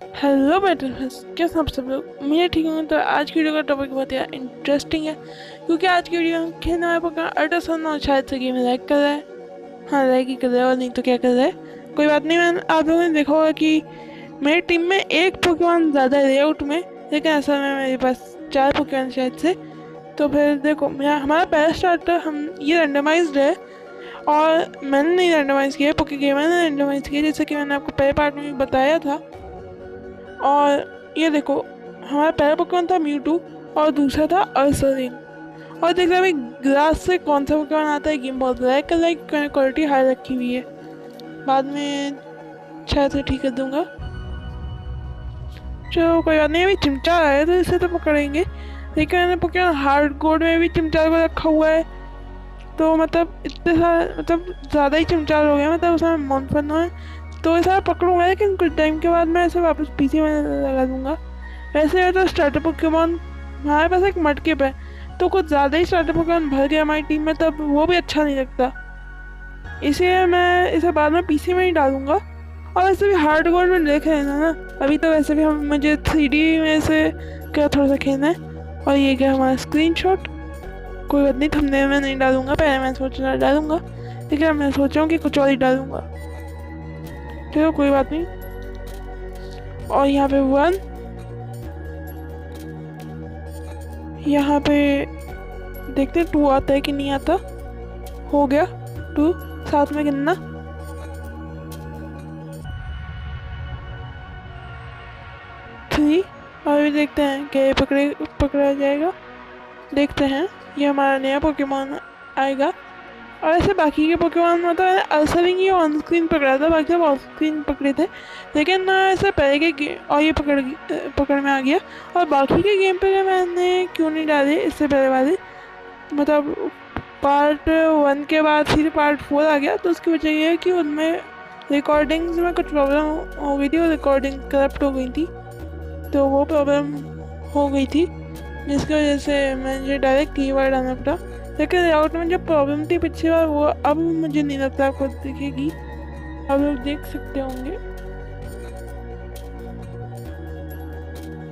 Hello better friends, कैसे हैं आप सब लोग। मैं ठीक हूँ। तो आज की वीडियो का टॉपिक बहुत ही इंटरेस्टिंग है, क्योंकि आज की वीडियो हम खेलने वाले पोकेमॉन अल्ट्रासन और शायद से गेम लैग कर रहा है। हाँ, लैग ही कर रहा है और नहीं तो क्या कर रहा है। कोई बात नहीं। मैंने आप लोगों ने देखा होगा कि मेरी टीम में एक पोकेमॉन ज़्यादा है लेआउट में, लेकिन असल में मेरे पास 4 पोकेमॉन शायद से। तो फिर देखो, मेरा हमारा पहला स्टार्टर हम ये रैंडमाइज्ड है, और मैंने नहीं रैंडमाइज़ किया, पोके गेमर ने रैंडमाइज़ किया, जैसे कि मैंने आपको पहले पार्ट में भी बताया था। और ये देखो, हमारा पहला पोकेमॉन था म्यूटू और दूसरा था अर्सलिन। और देख रहे अभी ग्रास से कौन सा पोकेमॉन आता है। गेम बहुत लैग कर रहा है क्योंकि मैंने क्वालिटी हाई रखी हुई है। बाद में शायद से ठीक कर दूंगा। चलो कोई बात नहीं। अभी चिमटा आया तो इसे तो पकड़ेंगे, लेकिन मैंने पोकेमॉन हार्ड कोड में भी चिमटा को रखा हुआ है। तो मतलब इतने सारे, मतलब ज़्यादा ही चिमचार हो गया, मतलब उसमें मन फन है। तो ये सारा पकड़ूंगा, लेकिन कुछ टाइम के बाद मैं इसे वापस पीसी में लगा दूंगा। वैसे है तो स्टार्टर पोकेमॉन हमारे पास एक मडकिप है, तो कुछ ज़्यादा ही स्टार्टर पोकेमॉन भर गया हमारी टीम में, तब वो भी अच्छा नहीं लगता। इसलिए मैं इसे बाद में पीसी में ही डालूंगा। और वैसे भी हार्ड कोड में देख लेना ना। अभी तो वैसे भी हम मुझे 3D में से क्या थोड़ा सा खेलना है। और ये क्या हमारा स्क्रीनशॉट। कोई बात नहीं, थंबनेल में नहीं डालूंगा। पहले मैं सोच रहा डालूंगा, लेकिन अब मैं सोच रहा हूँ कि कुछ और ही डालूंगा। चलो कोई बात नहीं। और यहाँ पे 1, यहाँ पे देखते 2 आता है कि नहीं आता। हो गया 2, साथ में गिनना। 3। और अभी देखते हैं क्या ये पकड़ा जाएगा। देखते हैं, ये हमारा नया पोकेमॉन आएगा। और ऐसे बाकी के पोकेमॉन मतलब अर्सलिन ही ऑन स्क्रीन पकड़ा था, बाकी सब ऑफ स्क्रीन पकड़े थे। लेकिन ऐसे पहले के और ये पकड़ में आ गया। और बाकी के गेम पे मैंने क्यों नहीं डाले इससे पहले वाले, मतलब पार्ट 1 के बाद फिर पार्ट 4 आ गया, तो उसकी वजह ये है कि उनमें रिकॉर्डिंग्स में कुछ प्रॉब्लम हो गई थी और रिकॉर्डिंग करप्ट हो गई थी। तो वो प्रॉब्लम हो गई थी, जिसकी वजह से मुझे डायरेक्ट कीवर्ड आना पड़ा। लेकिन लेआउट में जो प्रॉब्लम थी पिछली बार, वो अब मुझे नहीं लगता आपको दिखेगी। अब लोग देख सकते होंगे।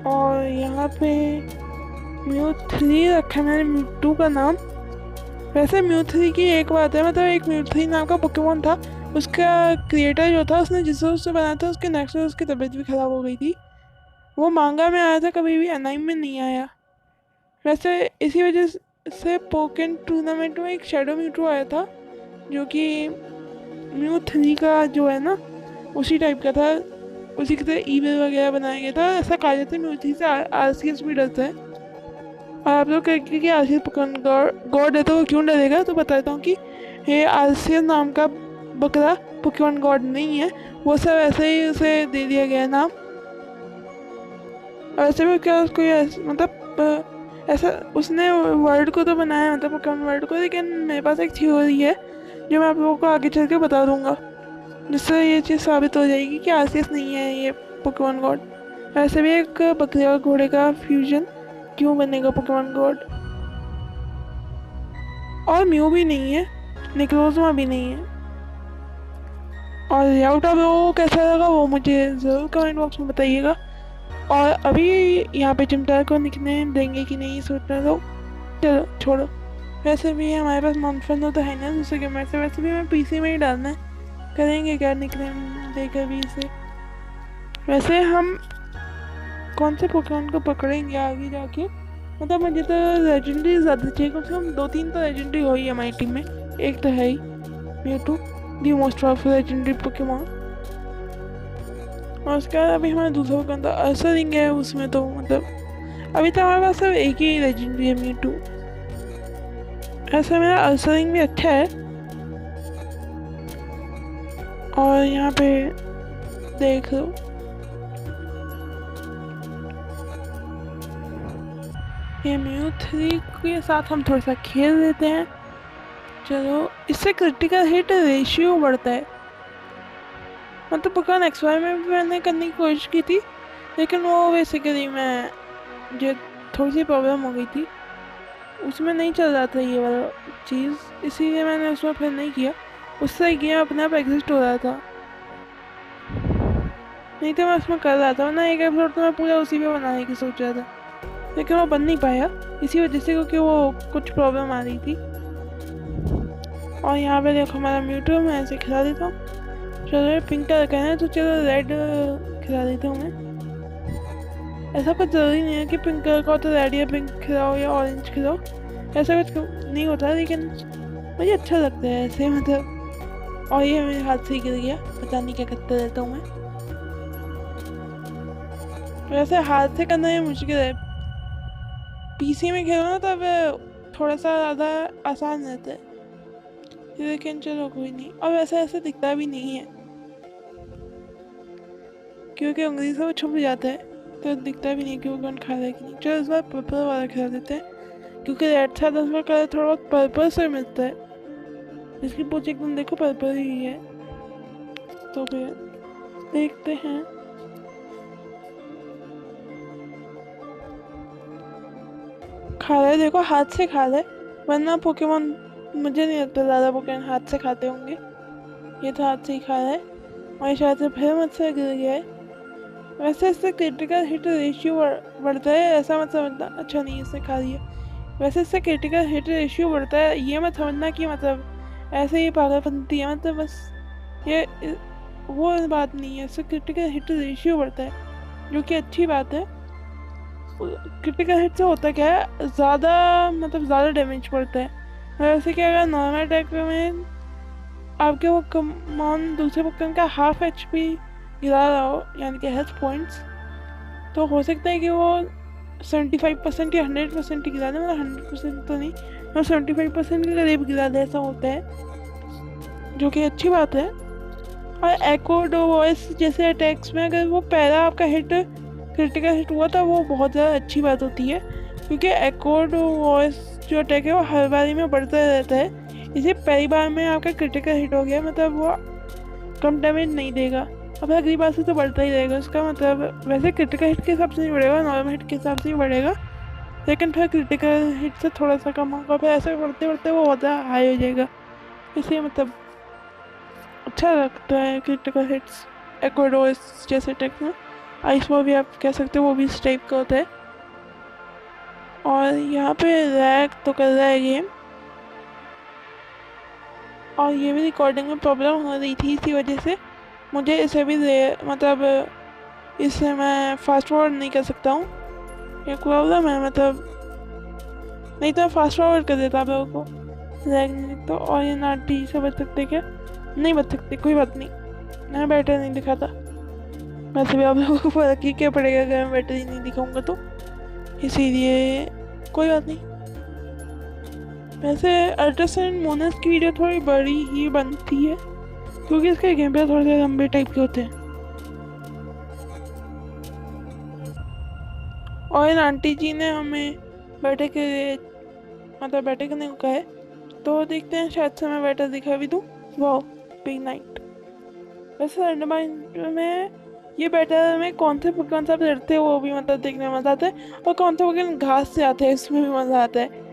और यहाँ पे म्यू 3 रखा है मैंने म्यू 2 का नाम। वैसे म्यू 3 की एक बात है, मतलब एक म्यू 3 नाम का पोकेमॉन था, उसका क्रिएटर जो था, उसने जिस उससे बनाया था, उसके नेक्स्ट में उसकी तबीयत भी ख़राब हो गई थी। वो मांगा में आया था, कभी भी एनाइम में नहीं आया। वैसे इसी वजह से पोकेन टूर्नामेंट में एक शेडो म्यूटू आया था, जो कि म्यू 3 का जो है ना, उसी टाइप का था। उसी की तरह ईमेल वगैरह बनाया गया था। ऐसा कहा जाता है म्यू 3 से आरसीएस भी डरता है। और आप लोग कहेंगे कि आरसीएस पोकेमॉन गॉड है तो वो क्यों डरेगा, तो बताता हूँ कि ये आरसीएस नाम का बकरा पोकेमॉन गॉड नहीं है। वो सब ऐसे ही उसे दे दिया गया है नाम। और ऐसे भी क्या कोई मतलब ऐसा उसने वर्ल्ड को तो बनाया, मतलब पोकेमॉन वर्ल्ड को। लेकिन मेरे पास एक थ्योरी है जो मैं आप लोगों को आगे चल के बता दूंगा, जिससे ये चीज़ साबित हो जाएगी कि आरसीएस नहीं है ये पोकेमॉन गॉड। वैसे भी एक बकरे और घोड़े का फ्यूजन क्यों बनेगा पोकेमॉन गॉड। और म्यू भी नहीं है, निक्लोजमा भी नहीं है। और लेआउट अब वो कैसा लगा वो मुझे ज़रूर कमेंट बॉक्स में बताइएगा। और अभी यहाँ पे चिमटा को निकनेम देंगे कि नहीं सोचना तो चलो छोड़ो। वैसे भी हमारे पास मनफंदो तो है ना दूसरे गेमर से। वैसे भी हमें पीसी में ही डालना है, करेंगे क्या निकनेम देकर भी इसे। वैसे हम कौन से पोकेमॉन को पकड़ेंगे आगे जाके, मतलब मुझे तो लेजेंडरी ज़्यादा चाहिए। कम से कम 2-3 तो लेजेंडरी हो ही है हमारी टीम में। एक तो है ही Mewtwo, the most powerful legendary Pokemon. और उसके बाद अभी हमारा दूसरा पोकेमॉन था अर्सलिन है, उसमें तो मतलब अभी तो हमारे पास सिर्फ एक ही लेजेंडरी है म्यूटू। ऐसा मेरा अर्सलिन भी अच्छा है। और यहाँ पे देख लो, ये म्यू 3 के साथ हम थोड़ा सा खेल लेते हैं। चलो, इससे क्रिटिकल हिट रेशियो बढ़ता है। मतलब पोकेमॉन एक्सवाई में भी मैंने करने की कोशिश की थी, लेकिन वो बेसिकली मैं जो थोड़ी सी प्रॉब्लम हो गई थी, उसमें नहीं चल रहा था ये वाला चीज़, इसीलिए मैंने उसमें फिर नहीं किया। उससे गेम अपने आप एग्जिस्ट हो रहा था। नहीं तो मैं उसमें कर रहा था ना, एक एपिसोड तो मैं पूरा उसी पे बनाने की सोच रहा था, लेकिन वो बन नहीं पाया इसी वजह से, क्योंकि वो कुछ प्रॉब्लम आ रही थी। और यहाँ पे देखो हमारा म्यूटो, मैं ऐसे खिला देता हूँ। चलो पिंक कलर का है तो चलो रेड खिला देता हूँ मैं। ऐसा कुछ ज़रूरी नहीं है कि पिंक कलर का हो तो रेड या पिंक खिलाओ या ऑरेंज खिलाओ, ऐसा कुछ नहीं होता, लेकिन मुझे अच्छा लगता है ऐसे मतलब। और ये मेरे हाथ से ही गिर गया, पता नहीं क्या करता रहता हूँ मैं। वैसे हाथ से करना ये मुश्किल है, पीसी में खेलो ना तब थोड़ा सा ज़्यादा आसान रहता है, लेकिन चलो कोई नहीं। और वैसे ऐसे दिखता भी नहीं है क्योंकि उंगली से वो छुप जाता है, तो दिखता भी नहीं कि वो कौन खा रहा है कि नहीं। चलो इस बार पर्पल वाला खिला देते हैं, क्योंकि रेड था उसका कलर थोड़ा बहुत पर्पल से मिलता है। इसकी पूछ एकदम देखो पर्पल ही है, तो फिर देखते हैं। खा रहा है, देखो हाथ से खा रहा है, वरना पोकेमॉन मुझे नहीं लगता ज़्यादा पोकेमॉन हाथ से खाते होंगे। ये तो हाथ से ही खा रहा है, और शायद से फिर मुझसे गिर गया है। वैसे इससे क्रिटिकल हिट रेशियो बढ़ता है, ऐसा मत समझना। अच्छा नहीं, इससे खा दिया। वैसे इससे क्रिटिकल हिट रेशियो बढ़ता है, ये मत समझना कि मतलब ऐसे ही पागलपंती है, मतलब बस ये वो बात नहीं है। इससे क्रिटिकल हिट रेशियो बढ़ता है, जो कि अच्छी बात है। क्रिटिकल हिट से होता क्या है, ज़्यादा मतलब ज़्यादा डैमेज पड़ता है। वैसे कि अगर नॉर्मल अटैक में आपके वो कमान दूसरे पोकेमॉन का हाफ HP गिरा रहा हो, यानी कि हेल्थ पॉइंट्स, तो हो सकता है कि वो 75% या 100% ही गिरा दे, मतलब 100% तो नहीं, और 75% के करीब गिरा दे, ऐसा होता है, जो कि अच्छी बात है। और एकोड वॉइस जैसे अटैक्स में अगर वो पहला आपका हिट क्रिटिकल हिट हुआ तो वो बहुत ज़्यादा अच्छी बात होती है, क्योंकि एकोड वॉइस जो अटैक है वो हर बारी में बढ़ता रहता है। इसे पहली बार में आपका क्रिटिकल हिट हो गया मतलब वो कम डैमेज नहीं देगा, अब अगली बार से तो बढ़ता ही रहेगा उसका मतलब। वैसे क्रिटिकल हिट के हिसाब से नहीं बढ़ेगा, नॉर्मल हिट के हिसाब से ही बढ़ेगा, लेकिन फिर क्रिटिकल हिट से थोड़ा सा कम होगा, फिर ऐसे बढ़ते बढ़ते वो बहुत ज़्यादा हाई हो जाएगा। इसलिए मतलब अच्छा लगता है क्रिटिकल हिट्स एकोडोस जैसे अटैक में। आइस वो भी आप कह सकते हो, वो भी इस टाइप का होता है। और यहाँ पे रैक तो कर रहा है गेम, और ये भी रिकॉर्डिंग में प्रॉब्लम हो रही थी, इसी वजह से मुझे इसे भी मतलब इससे मैं फास्ट फॉरवर्ड नहीं कर सकता हूँ, ये प्रॉब्लम है मतलब। नहीं तो मैं फास्ट फॉरवर्ड कर देता आप लोगों को, रैक नहीं तो। और ये नाटी से बच सकते क्या? नहीं बच सकते, कोई बात नहीं, मैं बैटरी नहीं दिखाता। वैसे भी आप लोगों को फर्क ही क्या पड़ेगा अगर मैं बैटरी नहीं दिखाऊंगा तो, इसीलिए कोई बात नहीं। वैसे अल्ट्रासाउंड मोनस की वीडियो थोड़ी बड़ी ही बनती है, क्योंकि इसके गेम प्ले थोड़े से लंबे टाइप के होते हैं। और इन आंटी जी ने हमें बैठे के मतलब बैठे करने को कहा है, तो देखते हैं, शायद से मैं बैठा दिखा भी दूँ। वाह बिग नाइट। वैसे अंडरमाइंड में ये बैटर में कौन से पोकेमॉन सब लड़ते हैं वो भी मतलब देखने में मज़ा आता है, और कौन से पोकेमॉन घास से आते हैं इसमें भी मज़ा आता है।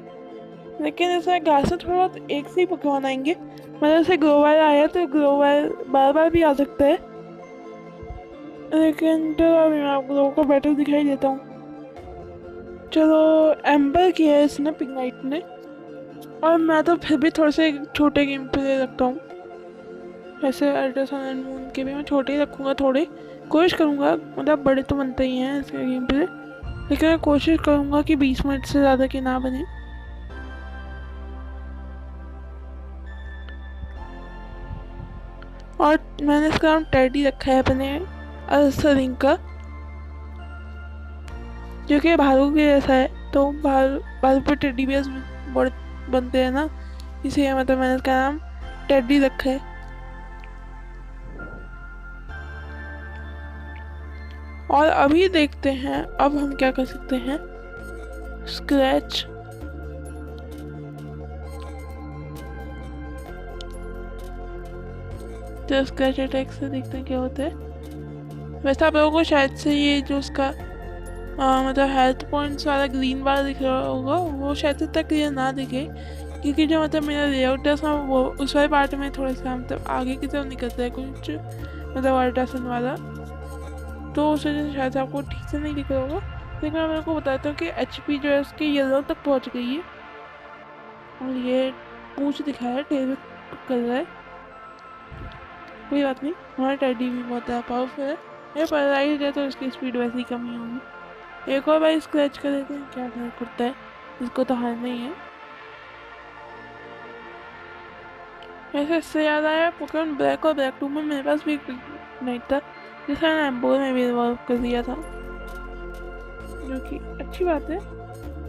लेकिन ऐसा घास से थोड़ा एक से ही पोकेमॉन आएंगे, मतलब जैसे ग्रोवाल आया तो ग्रोवाल बार बार भी आ सकता है, लेकिन चलो अभी मैं आप लोगों को बैटर दिखाई देता हूँ। चलो एम्बर किया है इसने पिगनाइट ने, और मैं तो फिर भी थोड़े से छोटे गेम प्ले रखता हूँ। वैसे अल्ट्रासाउंड एंड मून के भी मैं छोटे ही रखूँगा, थोड़े कोशिश करूँगा, मतलब बड़े तो बनते ही हैं इसके गेम प्ले, लेकिन मैं कोशिश करूँगा कि 20 मिनट से ज़्यादा के ना बने। और मैंने इसका नाम टेडी रखा है अपने अर्सरिंग का, जो कि भालू के जैसा है, तो भालू पे टेडी बियर्स बनते हैं ना, इसलिए मतलब मैंने इसका नाम टेडी रखा है। और अभी देखते हैं अब हम क्या कर सकते हैं। स्क्रैच, तो स्क्रैच अटैक से देखते हैं क्या होता है। वैसे आप लोगों को शायद से ये जो उसका मतलब हेल्थ पॉइंट्स वाला ग्रीन वाला दिख रहा होगा, वो शायद से तक क्लियर ना दिखे, क्योंकि जो मतलब मेरा लेआउट है वो उस वाले पार्ट में थोड़ा सा मतलब आगे की तरफ निकलता है कुछ, मतलब अल्ट्रासाउंड वाला, तो उस वजह से शायद से आपको ठीक से नहीं दिख रहा होगा, लेकिन मैं आपको बताता हूँ कि HP जो है उसकी येलो तक पहुँच गई है। और ये पूछ दिखा है, टेल कर रहा है। कोई बात नहीं, हमारा टेडी भी बहुत ज़्यादा पावरफुल है। ये पैरालाइज है तो उसकी स्पीड वैसे ही कम ही होगी। एक और बार स्क्रैच कर देते हैं, क्या फर्क पड़ता है, इसको तो हारना ही है। वैसे इससे याद आया, पोकेमॉन ब्लैक और ब्लैक 2 में मेरे पास भी एक नाइट था जिसे मैंने एम्बोर में भी इवॉल्व कर दिया था, जो कि अच्छी बात है।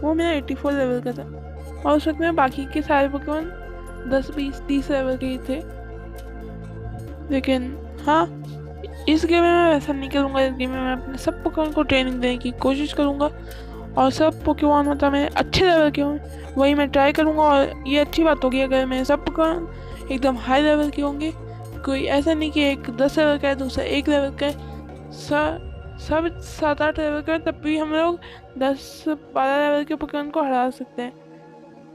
वो मेरा 84 लेवल का था और उस वक्त में बाकी के सारे पोकेमॉन 10, 20, 30 लेवल के ही थे। लेकिन हाँ, इस गेम में मैं वैसा नहीं करूँगा। इस गेम में मैं अपने सब पोकेमॉन को ट्रेनिंग देने की कोशिश करूँगा और सब पोकेमॉन मतलब मेरे अच्छे लेवल के हों वही मैं ट्राई करूँगा। और ये अच्छी बात होगी अगर मेरे सब पोकेमॉन एकदम हाई लेवल के होंगे। कोई ऐसा नहीं कि एक 10 लेवल का है, दूसरा 1 लेवल का है, सब 7-8 लेवल का है, तब भी हम लोग 10-12 लेवल के पोकेमॉन को हरा सकते हैं।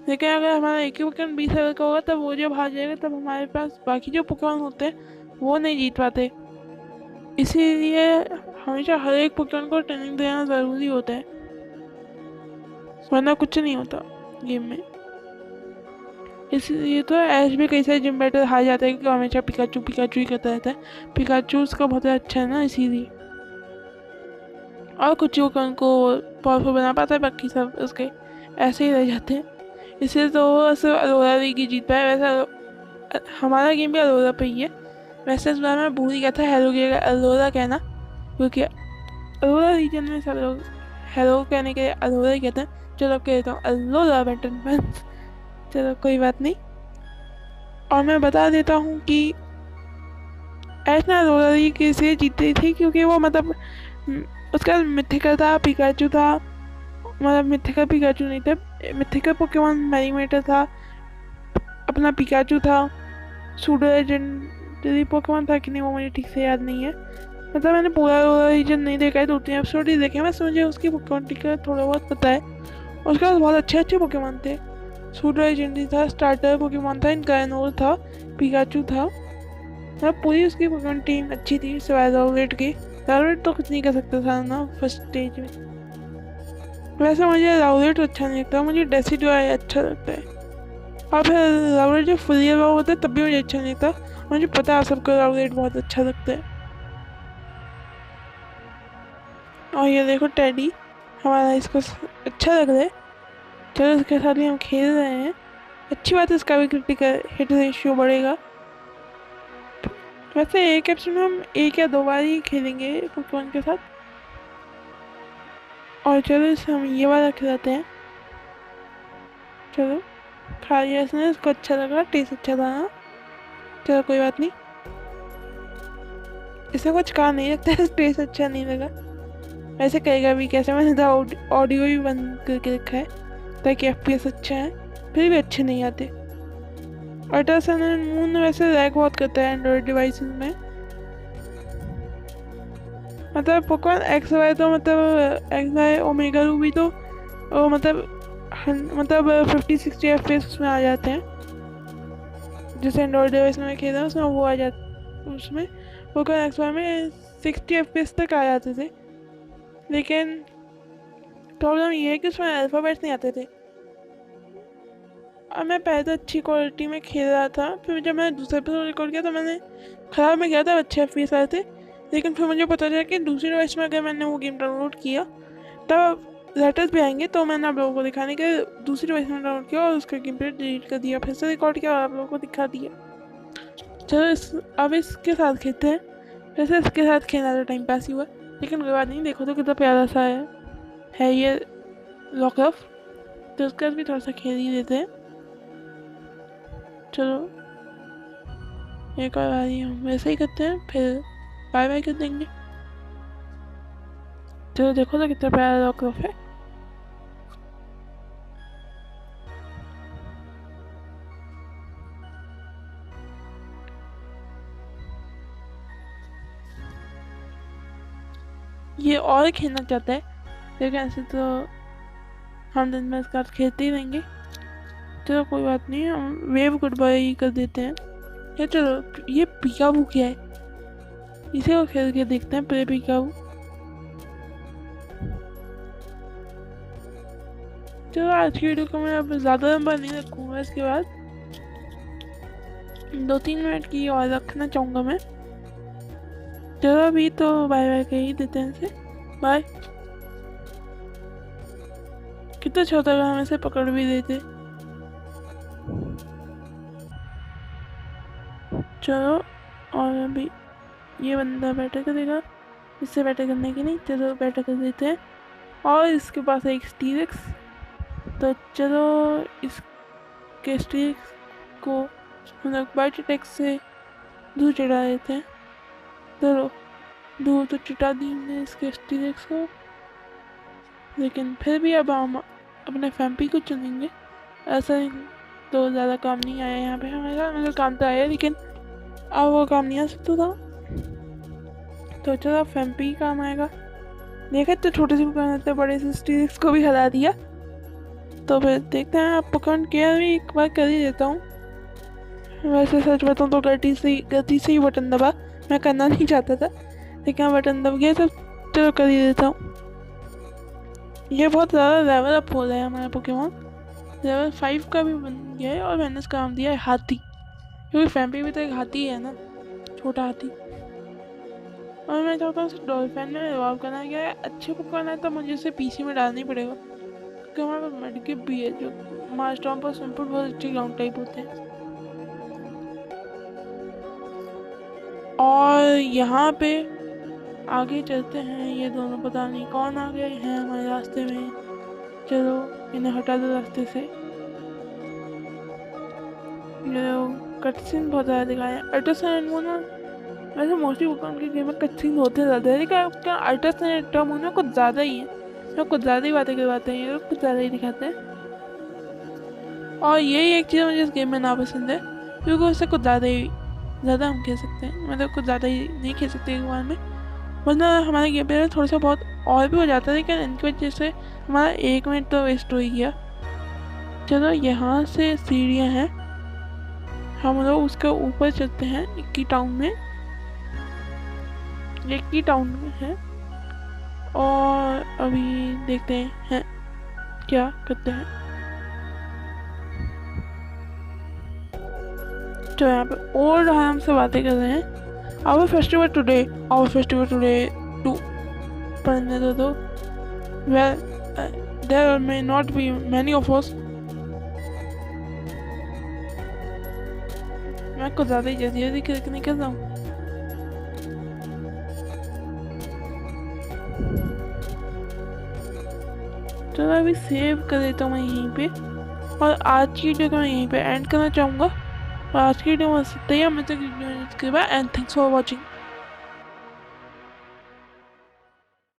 लेकिन अगर हमारा एक ही पोकेमॉन 20 लेवल का होगा, तब वो जब हार जाएगा तब हमारे पास बाकी जो पोकेमॉन होते हैं वो नहीं जीत पाते। इसीलिए हमेशा हर एक पोकेमॉन को ट्रेनिंग देना ज़रूरी होता है, वरना कुछ नहीं होता गेम में। इसलिए तो ऐश भी कई सारे जिम बैटल हार जाता है, क्योंकि हमेशा पिकाचू ही करता रहता है। पिकाचू उसका बहुत अच्छा है ना, इसीलिए। और कुछ पोकेमॉन को पावरफुल बना पाता है, बाकी सब उसके ऐसे ही रह जाते हैं। इसलिए तो वो सिर्फ अरोरा लीग ही जीत पाया। वैसा हमारा गेम भी अरोरा पे ही है। वैसे इस बार मैं भूल ही गया था हेलो के अरोरा कहना, क्योंकि अरोरा रीजन में सब लोग हेलो कहने के लिए अरोरा ही कहते हैं। चलो कह देता हूँ अरोरा बैटन। चलो कोई बात नहीं। और मैं बता देता हूँ कि ऐश ना अरोरा लीग कैसे जीती थी, क्योंकि वो मतलब उसका मिथिकल था, पिकाचू था, मतलब मिथिकल पिकाचू नहीं था, मिथिकल पोकेमॉन मैरीमेटर था, अपना पिकाचू था, सूडो लेजेंडरी पोकेमॉन था कि नहीं वो मुझे ठीक से याद नहीं है। मतलब मैंने पूरा रीजन नहीं देखा है, 2-3 एपिसोड ही देखे हैं, बस मुझे उसकी पोकेमॉन का थोड़ा बहुत पता है। उसके बाद बहुत अच्छे पोकेमॉन थे। सूडो लेजेंडरी था, स्टार्टर पोकेमॉन था, इनकायनोर था, पिकाचू था। मतलब पूरी उसकी पोकेमॉन टीम अच्छी थी सिवाय राउलेट की। राउलेट तो कुछ नहीं कर सकता था ना फर्स्ट स्टेज में। वैसे मुझे राउलेट अच्छा नहीं लगता, मुझे डेसिडुआई अच्छा लगता है। और फिर राउलेट जब फुल इवॉल्व होता है तब भी मुझे अच्छा नहीं लगता। मुझे पता है सबको राउलेट बहुत अच्छा लगता है। और ये देखो टेडी हमारा, इसको अच्छा लग रहा है। चलो इसके साथ ही हम खेल रहे हैं, अच्छी बात है। इसका भी क्रिटिकल हिट रेशियो बढ़ेगा। वैसे एक एपिसोड में हम 1 या 2 बार ही खेलेंगे पोकेमॉन के साथ। और चलो इसे हम ये वाला खिलाते हैं। चलो खा लिया इसने, इसको अच्छा लगा, टेस्ट अच्छा था ना। चलो कोई बात नहीं, इसे कुछ कहा नहीं लगता है, टेस्ट अच्छा नहीं लगा। वैसे कहेगा भी कैसे, मैंने तो ऑडियो भी बंद करके रखा है ताकि FPS अच्छा है, फिर भी अच्छे नहीं आते। अल्ट्रा सन एंड मून वैसे लैग बहुत करता है एंड्रॉयड डिवाइसेस में। मतलब पोकेमॉन XY तो मतलब XY ओमेगा रूबी तो मतलब 50-60 FPS उसमें आ जाते हैं। जैसे एंड्रॉयड डिवाइस में खेल रहा हूँ उसमें वो आ जाते, उसमें पोकेमॉन XY में 60 FPS तक आ जाते थे। लेकिन प्रॉब्लम ये है कि उसमें अल्फ़ाबेट्स नहीं आते थे। और मैं पहले तो अच्छी क्वालिटी में खेल रहा था, फिर जब मैंने दूसरा एपिसोड रिकॉर्ड किया तो मैंने ख़राब में किया था, अच्छे FPS आए थे। लेकिन फिर मुझे पता चला कि दूसरी डिवाइस में अगर मैंने वो गेम डाउनलोड किया तब लेटर्स भी आएंगे, तो मैंने आप लोगों को दिखाने के दूसरी डिवाइस में डाउनलोड किया और उसका गेम प्ले डिलीट कर दिया, फिर से रिकॉर्ड किया और आप लोगों को दिखा दिया। चलो अब इसके साथ खेलते हैं। वैसे इसके साथ खेलना तो टाइम पास ही हुआ, लेकिन कोई बात नहीं। देखो तो कितना प्यारा सा है ये लॉकअप, तो उसके साथ भी थोड़ा सा खेल ही देते हैं। चलो एक और बारी हम वैसे ही करते हैं, फिर बाय बाय कर देंगे। चलो देखो तो कितना प्यारा लॉकअप है। ये और खेलना चाहता है, लेकिन ऐसे तो हम दिन में इसका खेलते ही रहेंगे। चलो कोई बात नहीं, हम वेव गुड बाय ही कर देते हैं। या चलो ये पीकाबू क्या है, इसे को खेल के देखते हैं। प्ले पीकाबू चलो आज की वीडियो को मैं अब ज़्यादा लंबा नहीं रखूँगा, इसके बाद 2-3 मिनट की और रखना चाहूँगा मैं। चलो अभी तो बाय बाय कह ही देते हैं इसे, बाय। कितना छोटा था, हम इसे पकड़ भी देते। चलो और अभी ये बंदा बैठा करेगा, इससे बैठा करने की नहीं, चलो बैठा कर देते हैं। और इसके पास है एक स्टीरिक्स, तो चलो इसके स्टीरिक्स को हम लोग बाइट अटैक से दूर चढ़ा देते हैं। चलो दूर तो चिटा दी हमने इसके स्टीरिक्स को, लेकिन फिर भी अब हम अपने फैम्पी को चुनेंगे। ऐसा तो ज़्यादा काम नहीं आया यहाँ पे हमारा, मतलब काम तो आया लेकिन अब वो काम नहीं आ सकता था। तो चलो फैम्पी काम आएगा। देखा तो छोटे से पोकेमॉन इतने बड़े से स्टीरिक्स को भी हरा दिया। तो फिर देखते हैं, आप पोकेमॉन केयर भी एक बार कर ही देता हूँ। वैसे सच बताऊँ तो गलती से ही बटन दबा, मैं करना नहीं चाहता था लेकिन बटन दब गया, तो चलो कर ही देता हूँ। ये बहुत ज़्यादा लेवल अप हो रहा है हमारा पोकेमॉन, लेवल 5 का भी बन गया है। और मैंने इसका नाम दिया है हाथी, क्योंकि फैम्पी भी तो एक हाथी है ना, छोटा हाथी। और मैं चाहता हूँ उसे डॉल्फिन में इवॉल्व करना। क्या है, अच्छे पोकेमॉन है तो मुझे इसे पीसी में डालना ही पड़ेगा, क्योंकि हमारे पास मेडिकेट भी है, जो मास्टॉम पर सिंपल बहुत अच्छे ग्राउंड टाइप होते हैं। और यहाँ पे आगे चलते हैं, ये दोनों पता नहीं कौन आ गए हैं हमारे रास्ते में। चलो इन्हें हटा दो रास्ते से। कटसीन बहुत ज़्यादा दिखाया है। अल्ट्रासोनिक वो ना, वैसे मोस्टली पोकेमॉन के गेम में कटसीन होते ज़्यादा है, लेकिन आपका अल्ट्रासोनिक टर्म में कुछ ज़्यादा ही है, तो कुछ ज़्यादा ही बातें करवाते हैं ये लोग, कुछ ज़्यादा ही दिखाते हैं। और यही एक चीज़ मुझे इस गेम में नापसंद है, क्योंकि उससे कुछ ज़्यादा हम खेल सकते हैं, मतलब कुछ ज़्यादा ही नहीं खेल सकते एक बार में, वरना हमारे गेम प्ले में थोड़ा सा बहुत और भी हो जाता है। लेकिन इनकी वजह से हमारा 1 मिनट तो वेस्ट हो ही गया। चलो यहाँ से सीढ़ियाँ हैं, हम लोग उसके ऊपर चलते हैं। इक्की टाउन में है, और अभी देखते हैं क्या करते हैं। तो यहाँ पे और आराम से बातें कर रहे हैं। आवर फेस्टिवल टुडे टू पढ़ने दो। Well there may not be many of us. मैं कुछ ज़्यादा ही जल्दी निकल रहा हूँ। चलो अभी सेव कर देता हूँ मैं यहीं पे, और आज की वीडियो को मैं यहीं पे एंड करना चाहूँगा। और आज की वीडियो में बस इतना ही। मैं तो एंड थैंक्स फॉर वॉचिंग।